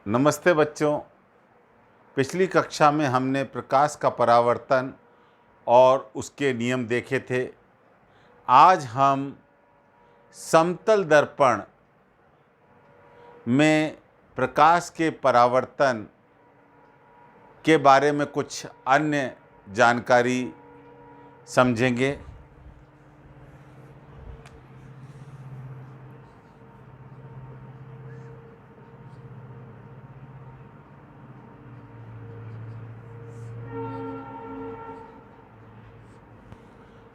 नमस्ते बच्चों। पिछली कक्षा में हमने प्रकाश का परावर्तन और उसके नियम देखे थे। आज हम समतल दर्पण में प्रकाश के परावर्तन के बारे में कुछ अन्य जानकारी समझेंगे।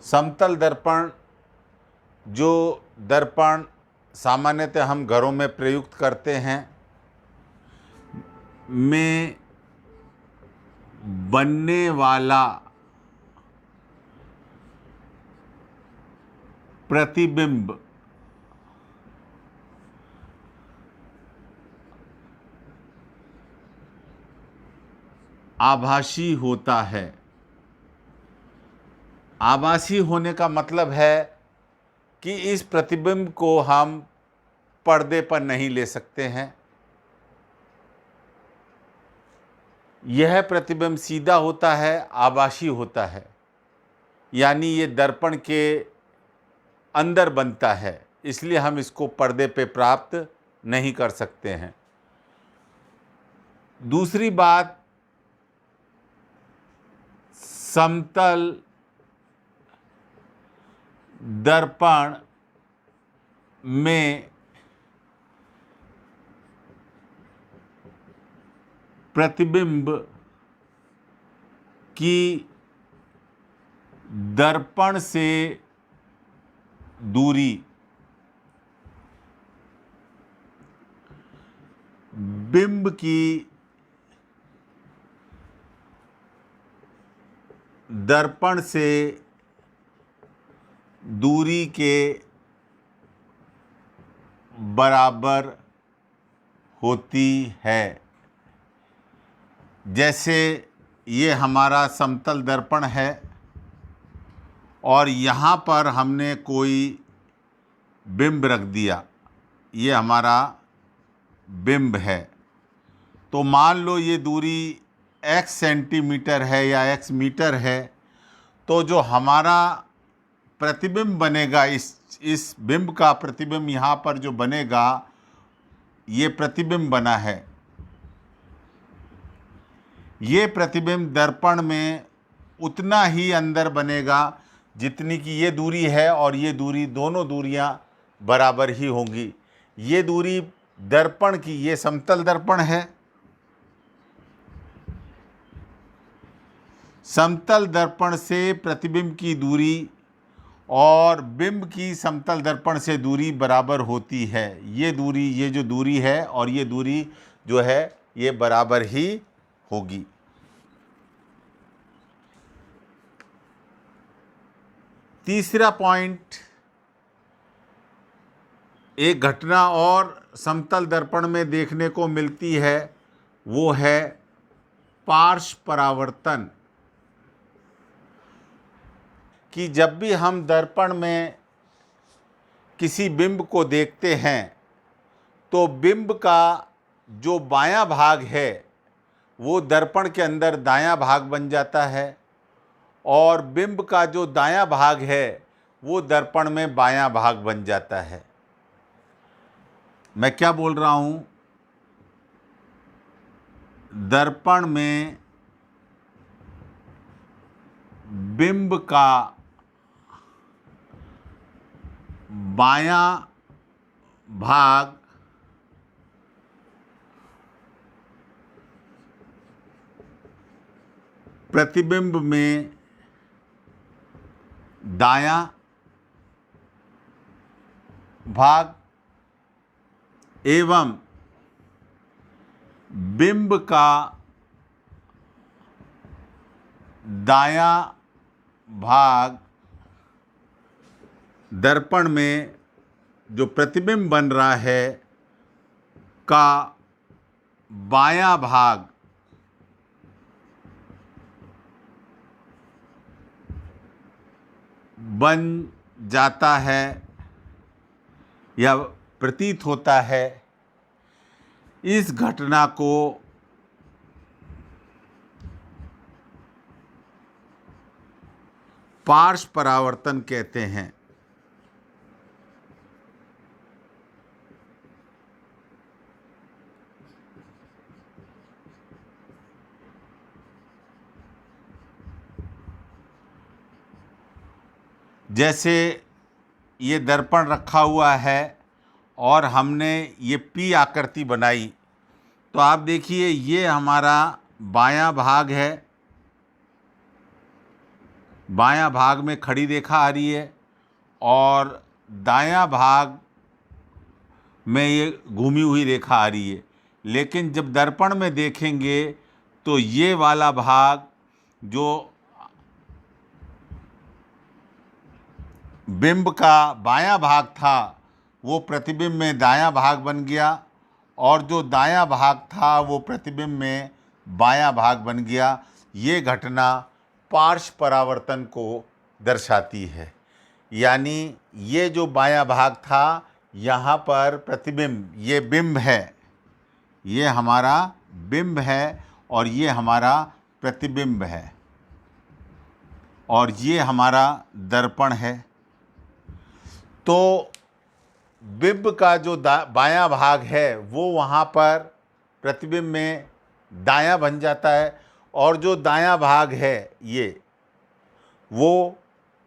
समतल दर्पण, जो दर्पण सामान्यतः हम घरों में प्रयुक्त करते हैं, में बनने वाला प्रतिबिंब आभासी होता है। आभासी होने का मतलब है कि इस प्रतिबिंब को हम पर्दे पर नहीं ले सकते हैं। यह प्रतिबिंब सीधा होता है, आभासी होता है, यानी ये दर्पण के अंदर बनता है, इसलिए हम इसको पर्दे पे प्राप्त नहीं कर सकते हैं। दूसरी बात, समतल दर्पण में प्रतिबिंब की दर्पण से दूरी बिंब की दर्पण से दूरी के बराबर होती है। जैसे ये हमारा समतल दर्पण है और यहाँ पर हमने कोई बिंब रख दिया, ये हमारा बिंब है। तो मान लो ये दूरी x सेंटीमीटर है या x मीटर है, तो जो हमारा प्रतिबिंब बनेगा, इस बिंब का प्रतिबिंब यहाँ पर जो बनेगा, ये प्रतिबिंब बना है। ये प्रतिबिंब दर्पण में उतना ही अंदर बनेगा जितनी कि ये दूरी है, और ये दूरी, दोनों दूरियां बराबर ही होंगी। ये दूरी दर्पण की, ये समतल दर्पण है। समतल दर्पण से प्रतिबिंब की दूरी और बिंब की समतल दर्पण से दूरी बराबर होती है। ये दूरी, ये जो दूरी है और ये दूरी जो है, ये बराबर ही होगी। तीसरा पॉइंट, एक घटना और समतल दर्पण में देखने को मिलती है, वो है पार्श्व परावर्तन। कि जब भी हम दर्पण में किसी बिंब को देखते हैं, तो बिंब का जो बायां भाग है वो दर्पण के अंदर दायां भाग बन जाता है, और बिंब का जो दायां भाग है वो दर्पण में बायां भाग बन जाता है। मैं क्या बोल रहा हूं? दर्पण में बिंब का बायां भाग प्रतिबिंब में दायां भाग एवं बिंब का दायां भाग दर्पण में जो प्रतिबिंब बन रहा है का बायां भाग बन जाता है या प्रतीत होता है। इस घटना को पार्श्व परावर्तन कहते हैं। जैसे ये दर्पण रखा हुआ है और हमने ये पी आकृति बनाई, तो आप देखिए ये हमारा बायां भाग है, बायां भाग में खड़ी रेखा आ रही है और दायां भाग में ये घूमी हुई रेखा आ रही है। लेकिन जब दर्पण में देखेंगे तो ये वाला भाग जो बिंब का बायां भाग था वो प्रतिबिंब में दायां भाग बन गया और जो दायां भाग था वो प्रतिबिंब में बायां भाग बन गया। ये घटना पार्श्व परावर्तन को दर्शाती है। यानी ये जो बायां भाग था यहाँ पर प्रतिबिंब, ये बिंब है, ये हमारा बिंब है और ये हमारा प्रतिबिंब है और ये हमारा दर्पण है। तो बिंब का जो बायां भाग है वो वहाँ पर प्रतिबिंब में दायां बन जाता है और जो दायां भाग है ये वो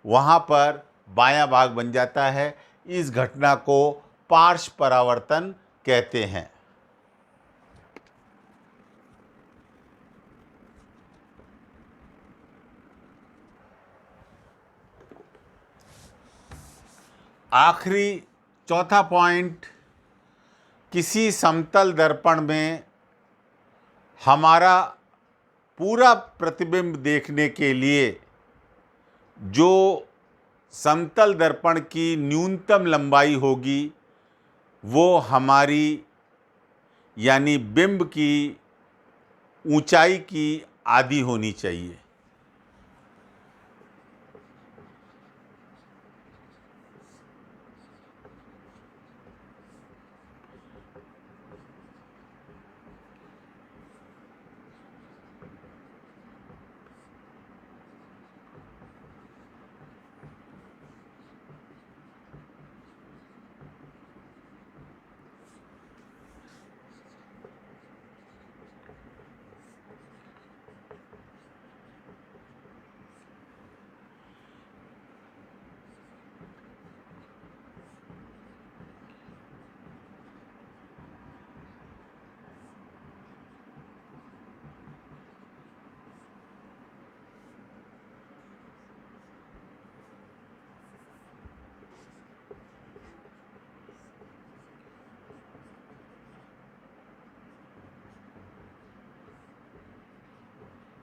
वहाँ पर बायां भाग बन जाता है। इस घटना को पार्श्व परावर्तन कहते हैं। आखिरी चौथा पॉइंट, किसी समतल दर्पण में हमारा पूरा प्रतिबिंब देखने के लिए जो समतल दर्पण की न्यूनतम लंबाई होगी वो हमारी यानी बिंब की ऊंचाई की आधी होनी चाहिए।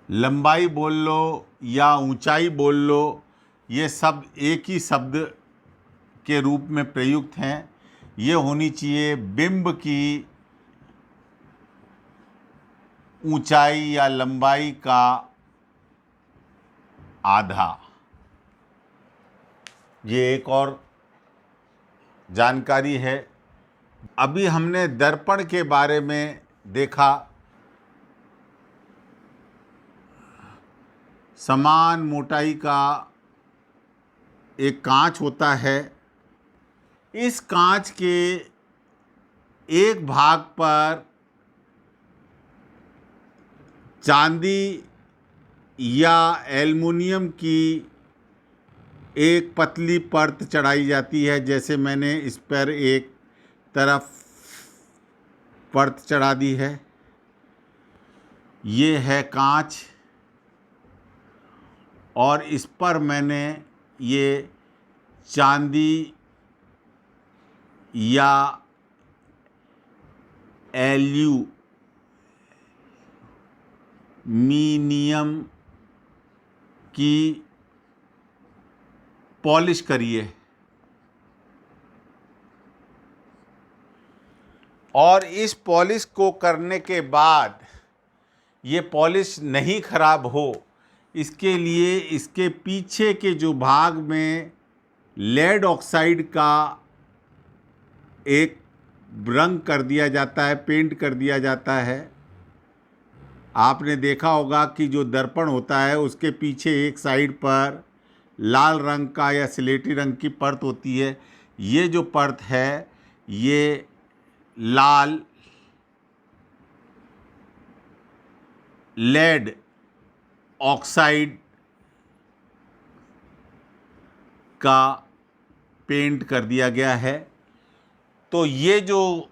लंबाई बोल लो या ऊंचाई बोल लो, ये सब एक ही शब्द के रूप में प्रयुक्त हैं। ये होनी चाहिए बिंब की ऊंचाई या लंबाई का आधा। ये एक और जानकारी है। अभी हमने दर्पण के बारे में देखा। समान मोटाई का एक कांच होता है। इस कांच के एक भाग पर चांदी या एल्युमिनियम की एक पतली परत चढ़ाई जाती है। जैसे मैंने इस पर एक तरफ परत चढ़ा दी है। ये है कांच और इस पर मैंने ये चांदी या एल्यूमीनियम की पॉलिश करिए और इस पॉलिश को करने के बाद ये पॉलिश नहीं खराब हो, इसके लिए इसके पीछे के जो भाग में लेड ऑक्साइड का एक रंग कर दिया जाता है, पेंट कर दिया जाता है। आपने देखा होगा कि जो दर्पण होता है उसके पीछे एक साइड पर लाल रंग का या स्लेटी रंग की परत होती है। ये जो परत है ये लाल लेड ऑक्साइड का पेंट कर दिया गया है। तो ये जो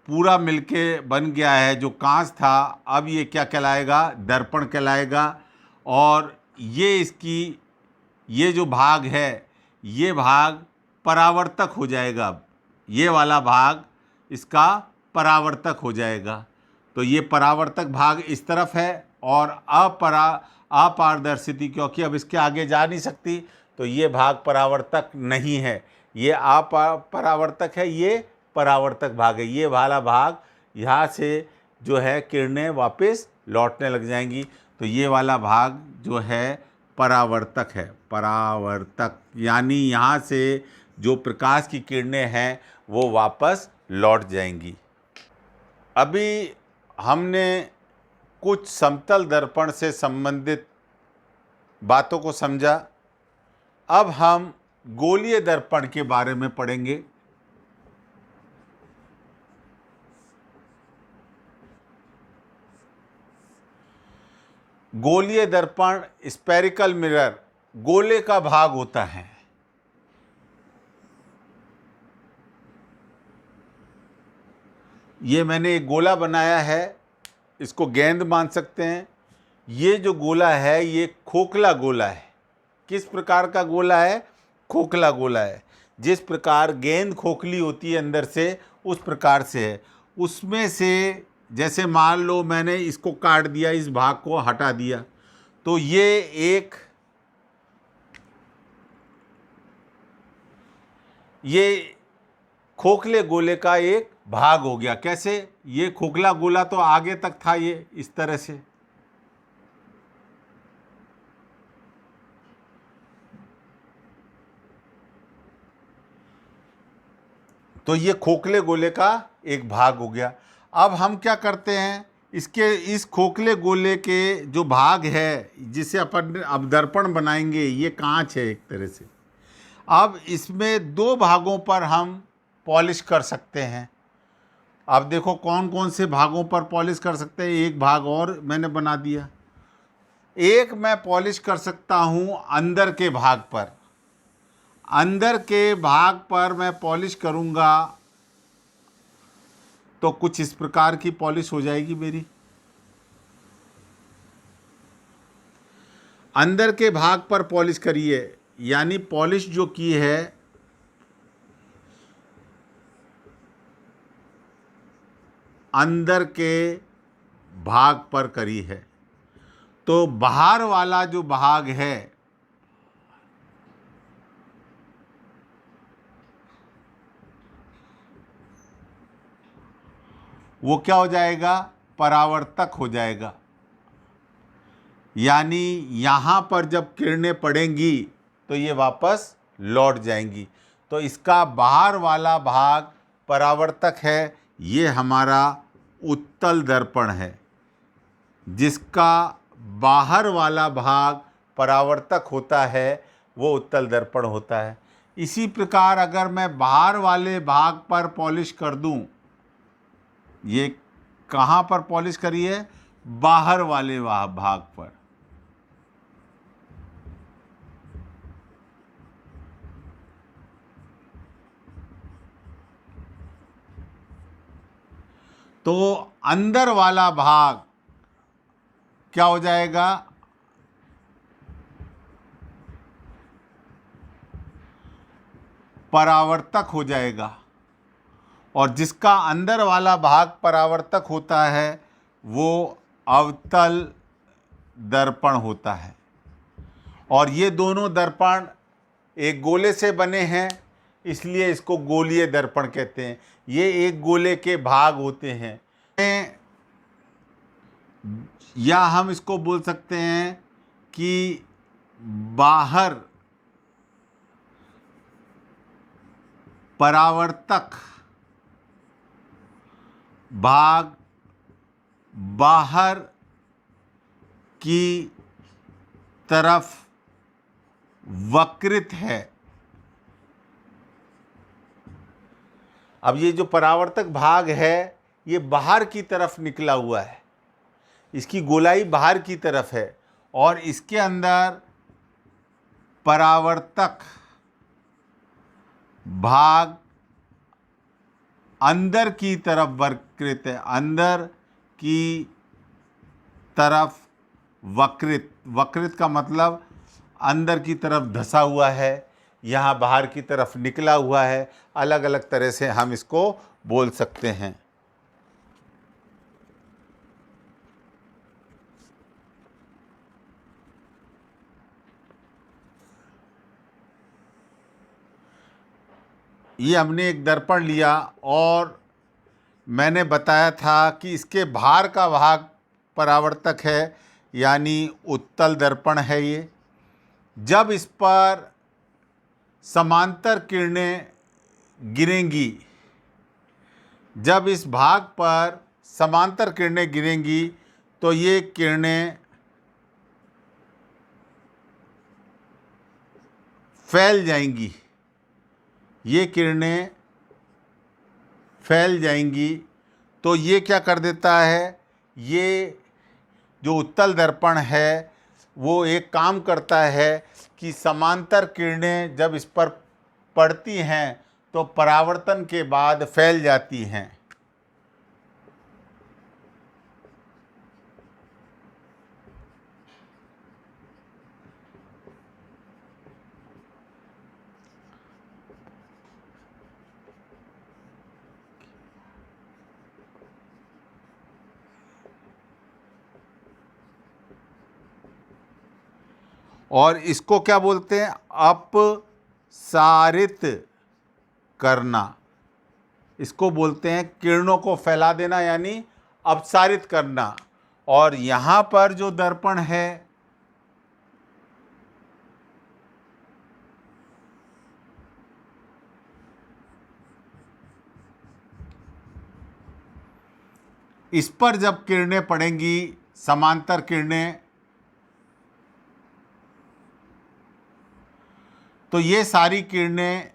पूरा मिलके बन गया है, जो कांच था, अब ये क्या कहलाएगा? दर्पण कहलाएगा। और ये जो भाग है ये भाग परावर्तक हो जाएगा। अब ये वाला भाग इसका परावर्तक हो जाएगा। तो ये परावर्तक भाग इस तरफ है और अपारदर्शिता, क्योंकि अब इसके आगे जा नहीं सकती, तो ये भाग परावर्तक नहीं है, ये अपरावर्तक है, ये परावर्तक भाग है। ये वाला भाग यहाँ से जो है किरणें वापस लौटने लग जाएंगी, तो ये वाला भाग जो है परावर्तक है। परावर्तक यानी यहाँ से जो प्रकाश की किरणें हैं वो वापस लौट जाएंगी। अभी हमने कुछ समतल दर्पण से संबंधित बातों को समझा। अब हम गोलीय दर्पण के बारे में पढ़ेंगे। गोलीय दर्पण, स्फेरिकल मिरर, गोले का भाग होता है। ये मैंने एक गोला बनाया है, इसको गेंद मान सकते हैं। ये जो गोला है ये खोखला गोला है। किस प्रकार का गोला है? खोखला गोला है। जिस प्रकार गेंद खोखली होती है अंदर से, उस प्रकार से है। उसमें से जैसे मान लो मैंने इसको काट दिया, इस भाग को हटा दिया, तो ये खोखले गोले का एक भाग हो गया। कैसे? ये खोखला गोला तो आगे तक था, ये इस तरह से, तो ये खोखले गोले का एक भाग हो गया। अब हम क्या करते हैं, इस खोखले गोले के जो भाग है जिसे अपन अब दर्पण बनाएंगे, ये कांच है एक तरह से। अब इसमें दो भागों पर हम पॉलिश कर सकते हैं। अब देखो कौन कौन से भागों पर पॉलिश कर सकते हैं। एक भाग और मैंने बना दिया। एक मैं पॉलिश कर सकता हूँ अंदर के भाग पर। अंदर के भाग पर मैं पॉलिश करूँगा तो कुछ इस प्रकार की पॉलिश हो जाएगी मेरी। अंदर के भाग पर पॉलिश करिए, यानी पॉलिश जो की है अंदर के भाग पर करी है, तो बाहर वाला जो भाग है वो क्या हो जाएगा? परावर्तक हो जाएगा। यानी यहाँ पर जब किरणें पड़ेंगी तो ये वापस लौट जाएंगी। तो इसका बाहर वाला भाग परावर्तक है। ये हमारा उत्तल दर्पण है, जिसका बाहर वाला भाग परावर्तक होता है, वो उत्तल दर्पण होता है। इसी प्रकार अगर मैं बाहर वाले भाग पर पॉलिश कर दूं, ये कहाँ पर पॉलिश करी है? बाहर वाले भाग पर। तो अंदर वाला भाग क्या हो जाएगा? परावर्तक हो जाएगा। और जिसका अंदर वाला भाग परावर्तक होता है वो अवतल दर्पण होता है। और ये दोनों दर्पण एक गोले से बने हैं, इसलिए इसको गोलीय दर्पण कहते हैं। ये एक गोले के भाग होते हैं, या हम इसको बोल सकते हैं कि बाहर परावर्तक भाग बाहर की तरफ वक्रित है। अब ये जो परावर्तक भाग है ये बाहर की तरफ निकला हुआ है, इसकी गोलाई बाहर की तरफ है और इसके अंदर परावर्तक भाग अंदर की तरफ वक्रित है, अंदर की तरफ वक्रित। वक्रित का मतलब अंदर की तरफ धंसा हुआ है, यहाँ बाहर की तरफ निकला हुआ है। अलग अलग तरह से हम इसको बोल सकते हैं। ये हमने एक दर्पण लिया और मैंने बताया था कि इसके बाहर का भाग परावर्तक है, यानी उत्तल दर्पण है ये। जब इस पर समांतर किरणें गिरेंगी, जब इस भाग पर समांतर किरणें गिरेंगी तो ये किरणें फैल जाएंगी, ये किरणें फैल जाएंगी। तो ये क्या कर देता है, ये जो उत्तल दर्पण है वो एक काम करता है कि समांतर किरणें जब इस पर पड़ती हैं तो परावर्तन के बाद फैल जाती हैं। और इसको क्या बोलते हैं, अपसारित करना। इसको बोलते हैं किरणों को फैला देना, यानी अपसारित करना। और यहाँ पर जो दर्पण है इस पर जब किरणें पड़ेंगी, समांतर किरणें, तो ये सारी किरणें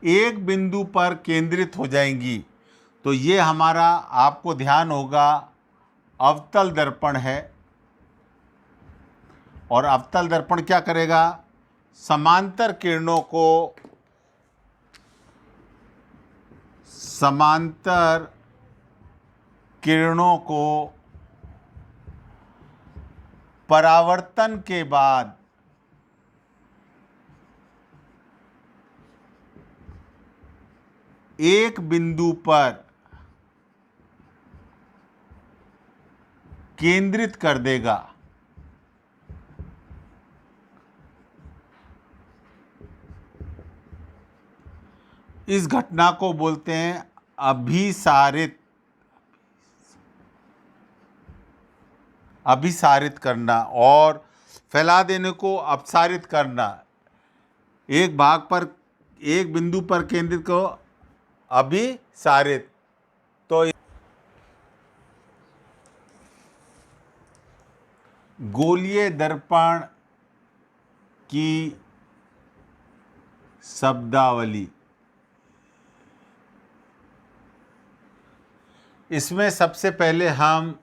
एक बिंदु पर केंद्रित हो जाएंगी। तो ये हमारा, आपको ध्यान होगा, अवतल दर्पण है। और अवतल दर्पण क्या करेगा, समांतर किरणों को, समांतर किरणों को परावर्तन के बाद एक बिंदु पर केंद्रित कर देगा। इस घटना को बोलते हैं अभिसारित, अभिसारित करना। और फैला देने को अपसारित करना। एक भाग पर, एक बिंदु पर केंद्रित को अभिसारित। तो गोलीय दर्पण की शब्दावली, इसमें सबसे पहले हम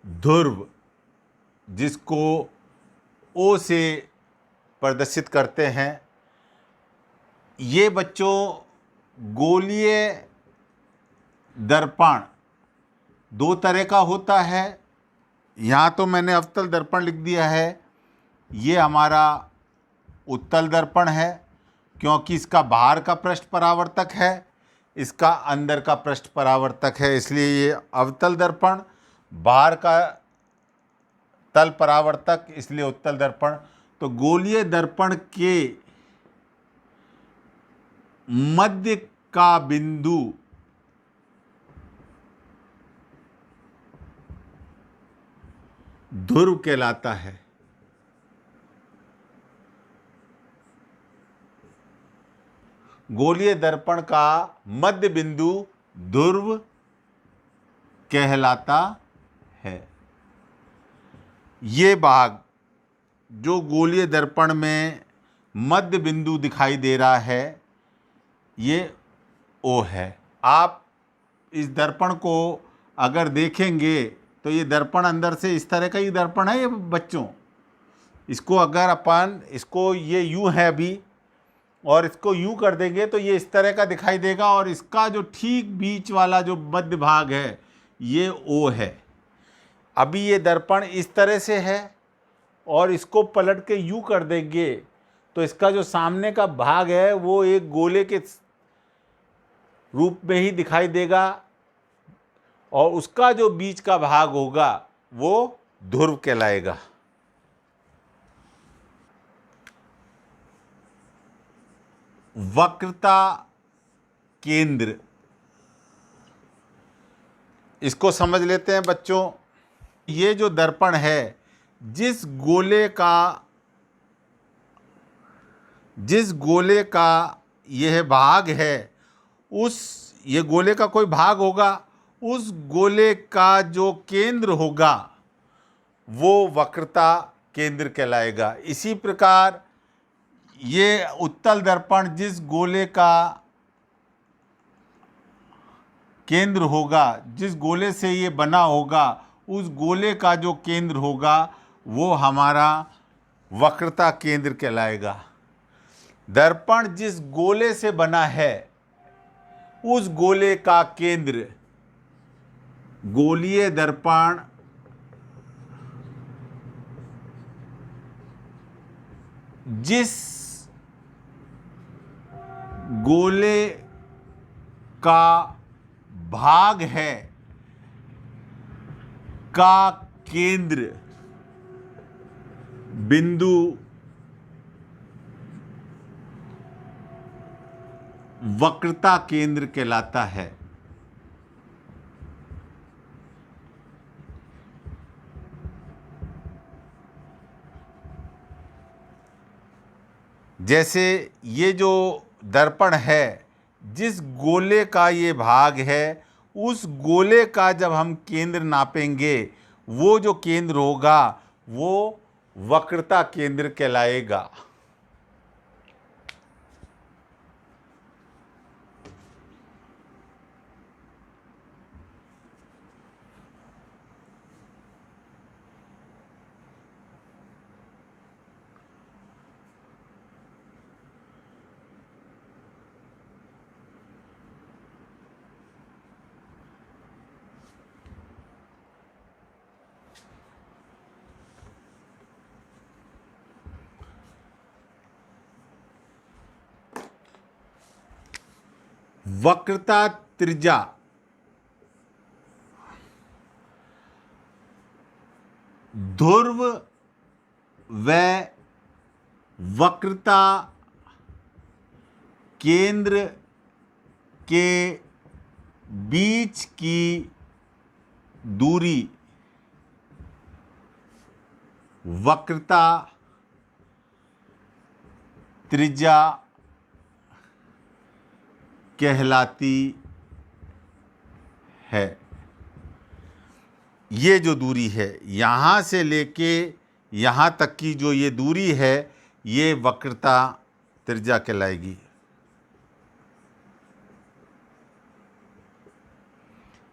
ध्रुव, जिसको ओ से प्रदर्शित करते हैं, ये बच्चों गोलीय दर्पण दो तरह का होता है। यहाँ तो मैंने अवतल दर्पण लिख दिया है, ये हमारा उत्तल दर्पण है क्योंकि इसका बाहर का पृष्ठ परावर्तक है, इसका अंदर का पृष्ठ परावर्तक है, इसलिए ये अवतल दर्पण। बाहर का तल परावर्तक, इसलिए उत्तल दर्पण। तो गोलीय दर्पण के मध्य का बिंदु ध्रुव कहलाता है। गोलीय दर्पण का मध्य बिंदु ध्रुव कहलाता है। ये भाग जो गोलीय दर्पण में मध्य बिंदु दिखाई दे रहा है, ये ओ है। आप इस दर्पण को अगर देखेंगे तो ये दर्पण अंदर से इस तरह का ही दर्पण है ये बच्चों। इसको अगर अपन इसको ये यूं है अभी और इसको यूं कर देंगे तो ये इस तरह का दिखाई देगा, और इसका जो ठीक बीच वाला जो मध्य भाग है ये ओ है। अभी ये दर्पण इस तरह से है और इसको पलट के यूं कर देंगे तो इसका जो सामने का भाग है वो एक गोले के रूप में ही दिखाई देगा, और उसका जो बीच का भाग होगा वो ध्रुव कहलाएगा। वक्रता केंद्र, इसको समझ लेते हैं बच्चों। ये जो दर्पण है, जिस गोले का यह भाग है, ये गोले का कोई भाग होगा, उस गोले का जो केंद्र होगा वो वक्रता केंद्र कहलाएगा। इसी प्रकार ये उत्तल दर्पण जिस गोले का केंद्र होगा, जिस गोले से ये बना होगा, उस गोले का जो केंद्र होगा वो हमारा वक्रता केंद्र कहलाएगा। दर्पण जिस गोले से बना है, उस गोले का केंद्र गोलीय दर्पण जिस गोले का भाग है का केंद्र बिंदु वक्रता केंद्र कहलाता है। जैसे ये जो दर्पण है, जिस गोले का ये भाग है, उस गोले का जब हम केंद्र नापेंगे, वो जो केंद्र होगा वो वक्रता केंद्र कहलाएगा। वक्रता त्रिज्या, ध्रुव व वक्रता केंद्र के बीच की दूरी वक्रता त्रिज्या कहलाती है। ये जो दूरी है, यहाँ से लेके यहाँ तक की जो ये दूरी है, ये वक्रता त्रिज्या कहलाएगी।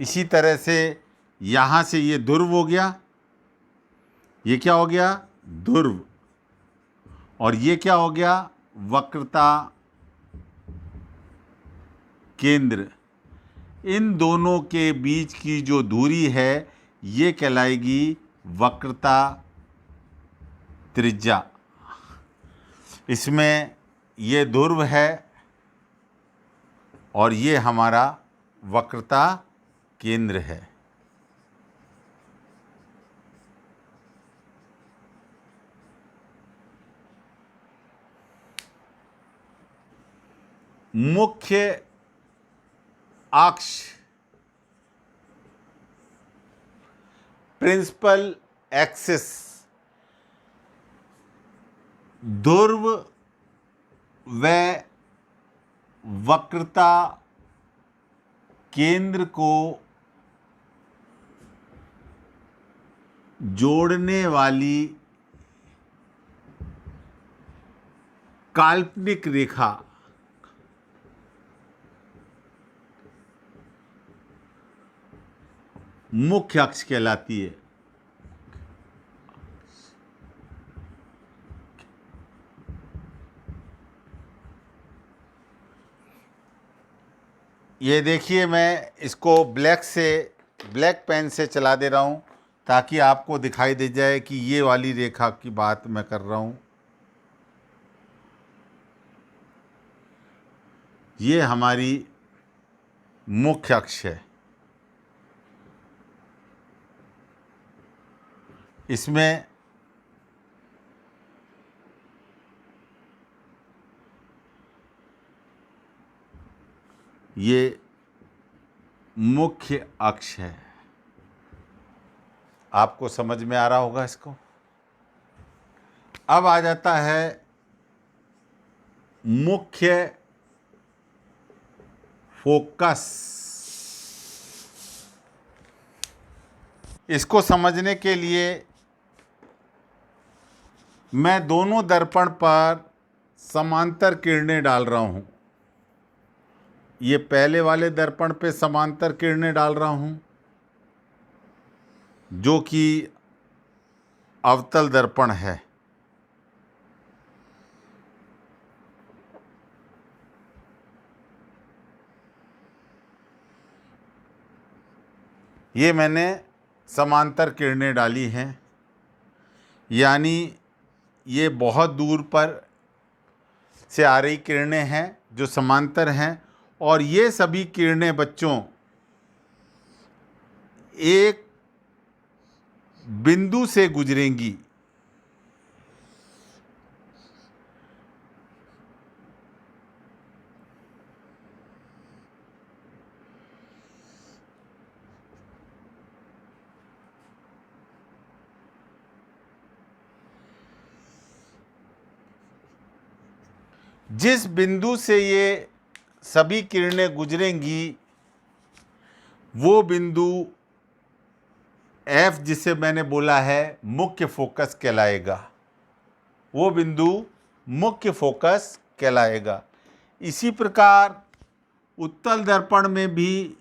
इसी तरह से यहाँ से ये ध्रुव हो गया, ये क्या हो गया, ध्रुव, और ये क्या हो गया, वक्रता केंद्र। इन दोनों के बीच की जो दूरी है ये कहलाएगी वक्रता त्रिज्या। इसमें ये ध्रुव है और ये हमारा वक्रता केंद्र है। मुख्य अक्ष, प्रिंसिपल एक्सिस ध्रुव व वक्रता केंद्र को जोड़ने वाली काल्पनिक रेखा मुख्य अक्ष कहलाती है। ये देखिए, मैं इसको ब्लैक पेन से चला दे रहा हूँ ताकि आपको दिखाई दे जाए कि ये वाली रेखा की बात मैं कर रहा हूँ। ये हमारी मुख्य अक्ष है। इसमें ये मुख्य अक्ष है। आपको समझ में आ रहा होगा इसको। अब आ जाता है मुख्य फोकस। इसको समझने के लिए मैं दोनों दर्पण पर समांतर किरणें डाल रहा हूं। ये पहले वाले दर्पण पे समांतर किरणें डाल रहा हूं जो कि अवतल दर्पण है। ये मैंने समांतर किरणें डाली हैं, यानी ये बहुत दूर पर से आ रही किरणें हैं जो समांतर हैं, और ये सभी किरणें बच्चों एक बिंदु से गुजरेंगी। जिस बिंदु से ये सभी किरणें गुजरेंगी वो बिंदु F, जिसे मैंने बोला है मुख्य फोकस कहलाएगा। वो बिंदु मुख्य फोकस कहलाएगा। इसी प्रकार उत्तल दर्पण में भी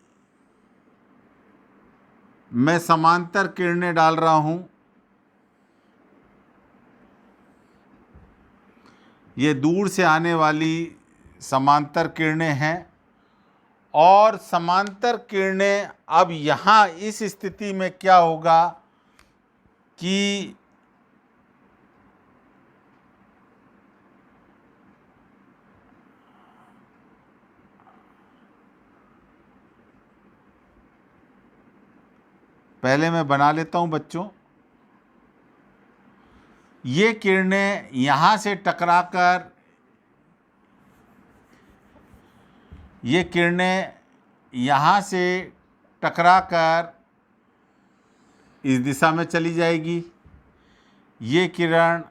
मैं समांतर किरणें डाल रहा हूं। ये दूर से आने वाली समांतर किरणें हैं, और समांतर किरणें अब यहाँ इस स्थिति में क्या होगा कि पहले मैं बना लेता हूँ बच्चों। ये किरणें यहाँ से टकराकर ये किरणें यहाँ से टकराकर इस दिशा में चली जाएगी। ये किरण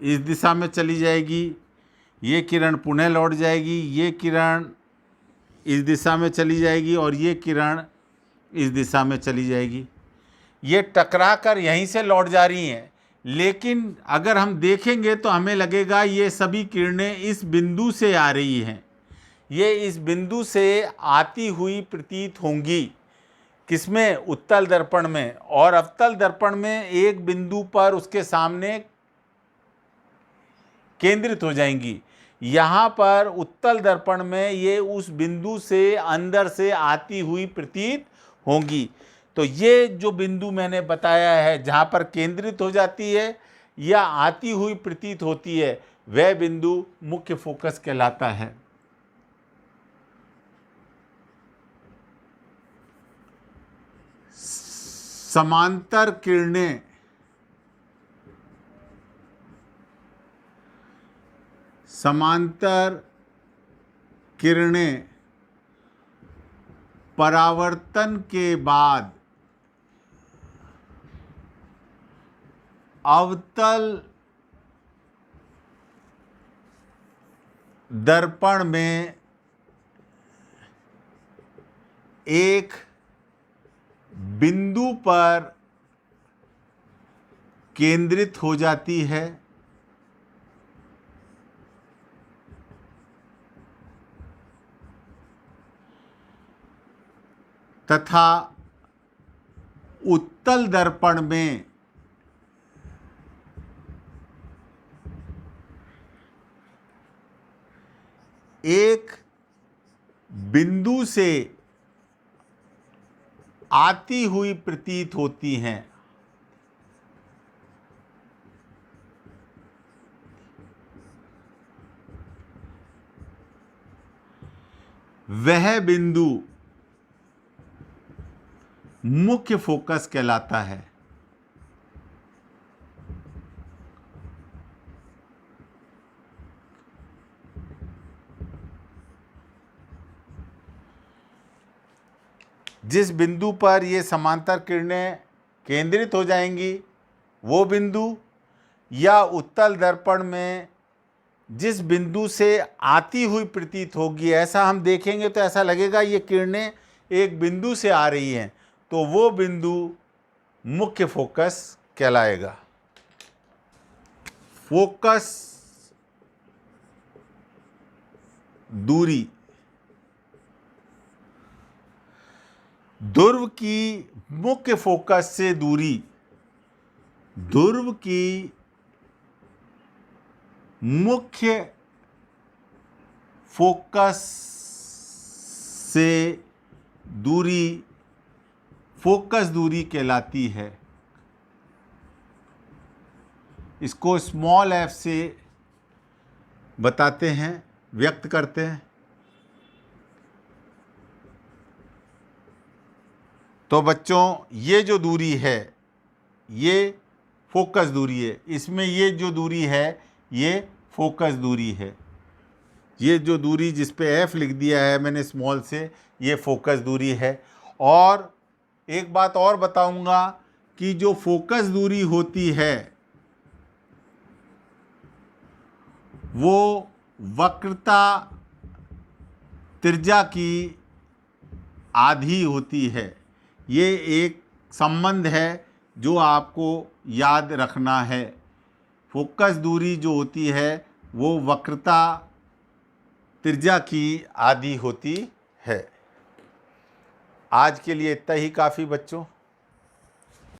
इस दिशा में चली जाएगी। ये किरण पुनः लौट जाएगी। ये किरण इस दिशा में चली जाएगी और ये किरण इस दिशा में चली जाएगी। ये टकराकर यहीं से लौट जा रही हैं, लेकिन अगर हम देखेंगे तो हमें लगेगा ये सभी किरणें इस बिंदु से आ रही हैं। ये इस बिंदु से आती हुई प्रतीत होंगी। किसमें? उत्तल दर्पण में। और अवतल दर्पण में एक बिंदु पर उसके सामने केंद्रित हो जाएंगी। यहाँ पर उत्तल दर्पण में ये उस बिंदु से अंदर से आती हुई प्रतीत होंगी। तो ये जो बिंदु मैंने बताया है जहाँ पर केंद्रित हो जाती है या आती हुई प्रतीत होती है, वह बिंदु मुख्य फोकस कहलाता है। समांतर किरणें परावर्तन के बाद अवतल दर्पण में एक बिंदु पर केंद्रित हो जाती है तथा उत्तल दर्पण में एक बिंदु से आती हुई प्रतीत होती हैं। वह बिंदु मुख्य फोकस कहलाता है। जिस बिंदु पर ये समांतर किरणें केंद्रित हो जाएंगी वो बिंदु, या उत्तल दर्पण में जिस बिंदु से आती हुई प्रतीत होगी, ऐसा हम देखेंगे तो ऐसा लगेगा ये किरणें एक बिंदु से आ रही हैं, तो वो बिंदु मुख्य फोकस कहलाएगा। फोकस दूरी ध्रुव की मुख्य फोकस से दूरी, ध्रुव की मुख्य फोकस से दूरी फोकस दूरी कहलाती है। इसको स्मॉल f से बताते हैं, व्यक्त करते हैं। तो बच्चों ये जो दूरी है ये फोकस दूरी है, इसमें ये जो दूरी है ये फोकस दूरी है। ये जो दूरी जिस पे f लिख दिया है मैंने स्मॉल से, ये फोकस दूरी है। और एक बात और बताऊंगा कि जो फोकस दूरी होती है वो वक्रता त्रिज्या की आधी होती है। ये एक संबंध है जो आपको याद रखना है। फोकस दूरी जो होती है वो वक्रता त्रिज्या की आधी होती है। आज के लिए इतना ही काफ़ी बच्चों।